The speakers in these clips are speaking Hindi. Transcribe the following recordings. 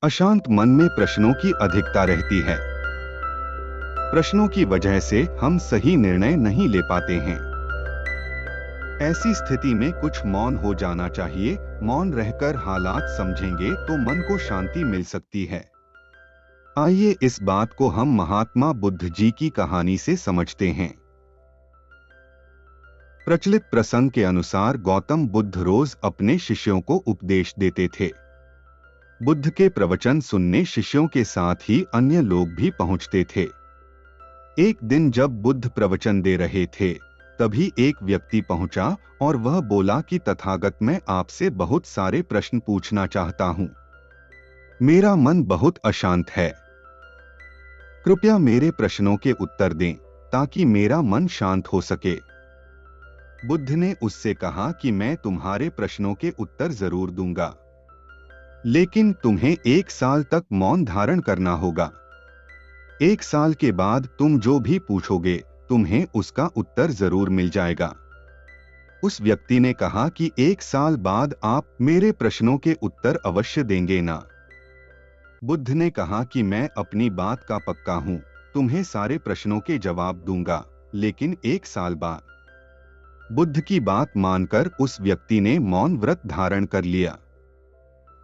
अशांत मन में प्रश्नों की अधिकता रहती है। प्रश्नों की वजह से हम सही निर्णय नहीं ले पाते हैं। ऐसी स्थिति में कुछ मौन हो जाना चाहिए। मौन रहकर हालात समझेंगे तो मन को शांति मिल सकती है। आइए इस बात को हम महात्मा बुद्ध जी की कहानी से समझते हैं। प्रचलित प्रसंग के अनुसार गौतम बुद्ध रोज अपने शिष्यों को उपदेश देते थे। बुद्ध के प्रवचन सुनने शिष्यों के साथ ही अन्य लोग भी पहुंचते थे। एक दिन जब बुद्ध प्रवचन दे रहे थे, तभी एक व्यक्ति पहुंचा और वह बोला कि तथागत, मैं आपसे बहुत सारे प्रश्न पूछना चाहता हूं। मेरा मन बहुत अशांत है। कृपया मेरे प्रश्नों के उत्तर दें ताकि मेरा मन शांत हो सके। बुद्ध ने उससे कहा कि मैं तुम्हारे प्रश्नों के उत्तर जरूर दूंगा, लेकिन तुम्हें 1 साल तक मौन धारण करना होगा। 1 साल के बाद तुम जो भी पूछोगे, तुम्हें उसका उत्तर जरूर मिल जाएगा। उस व्यक्ति ने कहा कि 1 साल बाद आप मेरे प्रश्नों के उत्तर अवश्य देंगे ना? बुद्ध ने कहा कि मैं अपनी बात का पक्का हूं, तुम्हें सारे प्रश्नों के जवाब दूंगा, लेकिन 1 साल बाद। बुद्ध की बात मानकर उस व्यक्ति ने मौन व्रत धारण कर लिया।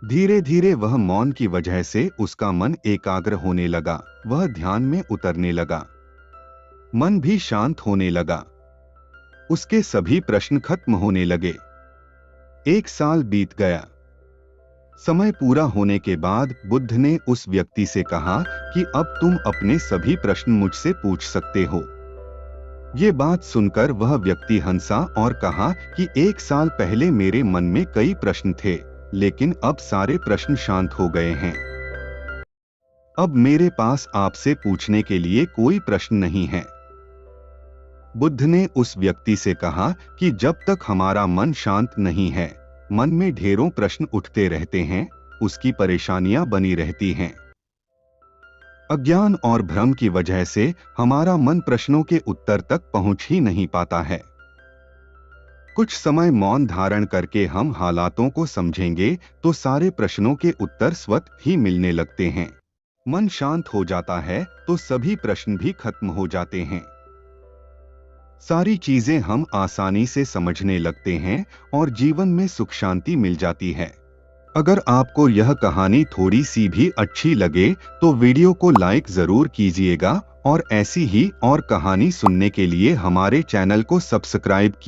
धीरे धीरे वह मौन की वजह से उसका मन एकाग्र होने लगा, वह ध्यान में उतरने लगा, मन भी शांत होने लगा। उसके सभी प्रश्न खत्म होने लगे। 1 साल बीत गया। समय पूरा होने के बाद बुद्ध ने उस व्यक्ति से कहा कि अब तुम अपने सभी प्रश्न मुझसे पूछ सकते हो। ये बात सुनकर वह व्यक्ति हंसा और कहा कि 1 साल पहले मेरे मन में कई प्रश्न थे, लेकिन अब सारे प्रश्न शांत हो गए हैं। अब मेरे पास आपसे पूछने के लिए कोई प्रश्न नहीं है। बुद्ध ने उस व्यक्ति से कहा कि जब तक हमारा मन शांत नहीं है, मन में ढेरों प्रश्न उठते रहते हैं, उसकी परेशानियां बनी रहती हैं। अज्ञान और भ्रम की वजह से हमारा मन प्रश्नों के उत्तर तक पहुंच ही नहीं पाता है। कुछ समय मौन धारण करके हम हालातों को समझेंगे तो सारे प्रश्नों के उत्तर स्वतः ही मिलने लगते हैं। मन शांत हो जाता है तो सभी प्रश्न भी खत्म हो जाते हैं। सारी चीजें हम आसानी से समझने लगते हैं और जीवन में सुख शांति मिल जाती है। अगर आपको यह कहानी थोड़ी सी भी अच्छी लगे तो वीडियो को लाइक जरूर कीजिएगा और ऐसी ही और कहानी सुनने के लिए हमारे चैनल को सब्सक्राइब कीजिए।